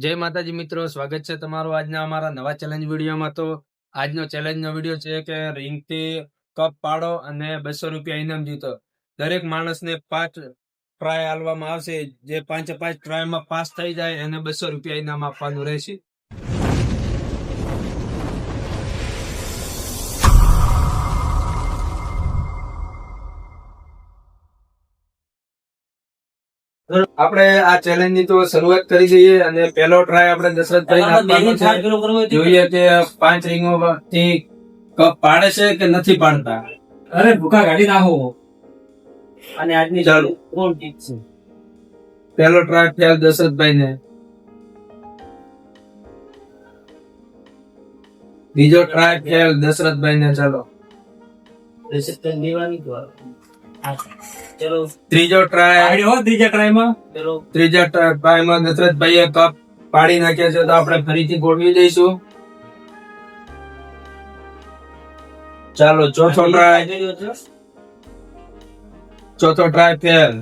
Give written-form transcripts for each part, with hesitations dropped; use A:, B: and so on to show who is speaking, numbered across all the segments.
A: જય માતાજી મિત્રો, સ્વાગત છે તમારું આજના અમારા નવા ચેલેન્જ વિડીયોમાં। તો આજનો ચેલેન્જનો વિડીયો છે કે રિંગથી કપ પાડો અને 200 રૂપિયા ઇનામ જીતો। દરેક માણસને 5 ટ્રાય આલવામાં આવશે। જે 5 ટ્રાયમાં પાસ થઈ જાય એને 200 રૂપિયા ઇનામ આપવાનું રહેશે। આપણે આ ચેલેન્જ ની તો શરૂઆત કરી દઈએ અને પહેલો ટ્રાય આપણે દશરથભાઈ આપવાનો છે। જોઈએ કે 5 રીંગો થી કપ પાડે છે કે નથી પાડતા।
B: અરે ભૂકા કાઢી નાખો અને આજની
A: ચાલો
B: કોણ જીતશે?
A: પહેલો ટ્રાય ફેલ દશરથભાઈ ને, બીજો ટ્રાય ફેલ દશરથભાઈ ને। ચાલો
B: ચલો
A: ત્રીજો ટ્રાય, ત્રીજા ટ્રાયમાં દશરથભાઈએ કપ પાડી નાખ્યા છે, તો આપણે ફરીથી ગોઠવી દઈશું। ચાલો ચોથો ટ્રાય ફેલ।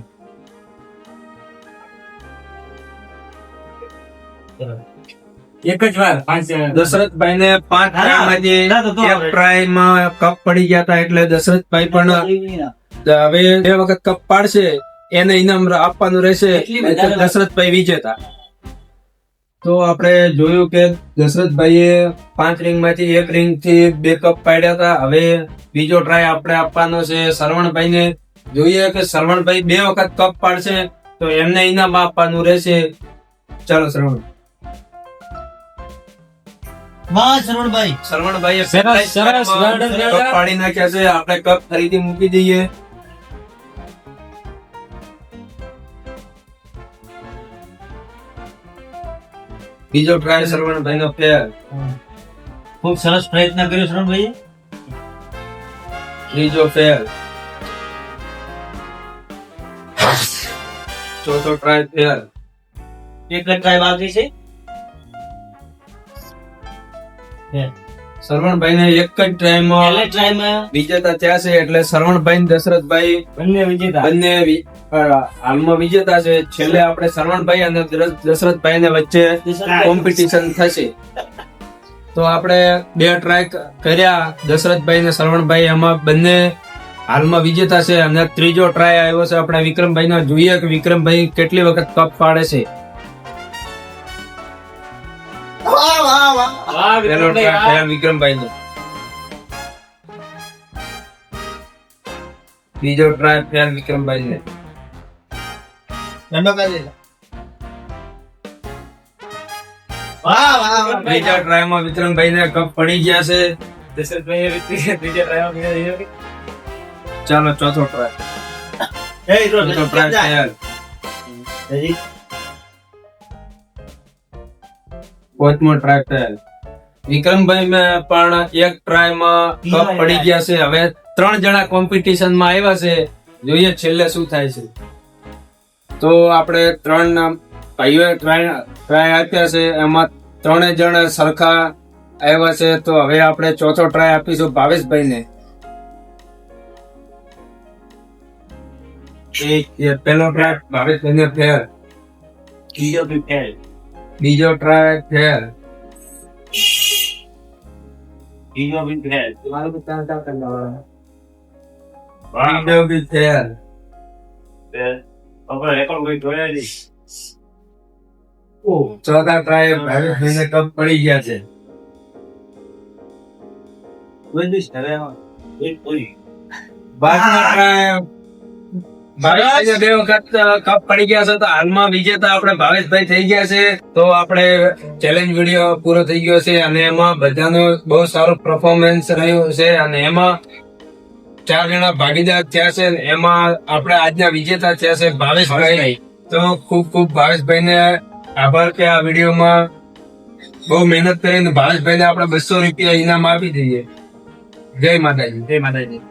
B: એક જ વાર
A: દશરથભાઈ ને 5 ટ્રાયમાંથી એક ટ્રાયમાં કપ પડી ગયા હતા, એટલે દશરથભાઈ પણ હવે બે વખત કપ પાડશે એને ઇનામ આપવાનું રહેશે। દશરથભાઈ વિજેતા। તો આપણે જોયું કે દશરથભાઈએ 5 રિંગ માંથી એક રિંગ થી 2 કપ પાડ્યા હતા। હવે બીજો ટ્રાય આપણે આપવાનો છે સરવણભાઈ ને। જોઈએ કે સરવણભાઈ 2 વખત કપ પાડશે તો એમને ઇનામ આપવાનું રહેશે। ચાલો સરવણ સરવણભાઈએ કપ પાડી નાખ્યા છે, આપણે કપ ફરીથી મૂકી દઈએ। બીજો ટ્રાય સરવણભાઈ નો ફેલ।
B: ખૂબ સરસ પ્રયત્ન કર્યો શરણભાઈ।
A: ત્રીજો ફેલ। ચોથો ટ્રાય ફેલ।
B: એક જ ટ્રાય બાકી છે।
A: સરવણભાઈ ને એક જ ટ્રાયમાં વિજેતા થયા છે, એટલે સરવણભાઈ ને દશરથભાઈ બંને હાલમાં વિજેતા છે। છેલ્લે આપણે સરવણભાઈ અને દશરથભાઈ ને વચ્ચે કોમ્પિટિશન થશે। તો આપણે 2 ટ્રાય કર્યા દશરથભાઈ ને સરવણભાઈ, એમાં બંને હાલમાં વિજેતા છે। અને ત્રીજો ટ્રાય આવ્યો છે આપણે વિક્રમભાઈ નો। જોઈએ કે વિક્રમભાઈ કેટલી વખત કપ પાડે છે। પહેલો ટ્રાય ફેલ વિક્રમભાઈ નો, બીજો ટ્રાય ફેલ વિક્રમભાઈ ને, ત્રીજા ટ્રાયમાં વિક્રમભાઈ ને કપ પડી ગયા છે। ચાલો ચોથો ટ્રાય ફેલ। પાંચમો ટ્રાય ફેલ। વિક્રમભાઈ પણ એક ટ્રાયમાં કપ પડી ગયા છે। હવે 3 જણા કોમ્પિટિશન માં આવ્યા છે, જોઈએ છેલ્લે શું થાય છે। તો આપણે 3 ભાઈઓએ ટ્રાય આપ્યા છે, એમાં 3 જણ સરખા આવ્યા છે। તો હવે આપણે ચોથો ટ્રાય આપીશું ભાવેશભાઈ ને। પહેલો ટ્રાય ભાવેશભાઈ ને ફેલ, બીજો ટ્રાય ફેલ, ત્રીજો બી ફેલ, ચોથા ટ્રાય ભાવેશભાઈ ને કપ પડી ગયા છે। ભાવેશભાઈ 2 વખત કપ પડી ગયા છે, તો હાલમાં વિજેતા આપણે ભાવેશભાઈ થઈ ગયા છે। તો આપણે ચેલેન્જ વિડીયો પૂરો થઈ ગયો છે, અને એમાં બધાનો બહુ સારું પરફોર્મન્સ રહ્યું છે, અને એમાં 4 જણા ભાગીદાર થયા છે। એમાં આપણે આજના વિજેતા થયા છે ભાવેશભાઈ। તો ખૂબ ભાવેશભાઈ ને આભાર કે આ વિડીયોમાં બહુ મહેનત કરીને ભાવેશભાઈ ને આપણે 200 રૂપિયા ઇનામ આપી દઈએ। જય માતાજી।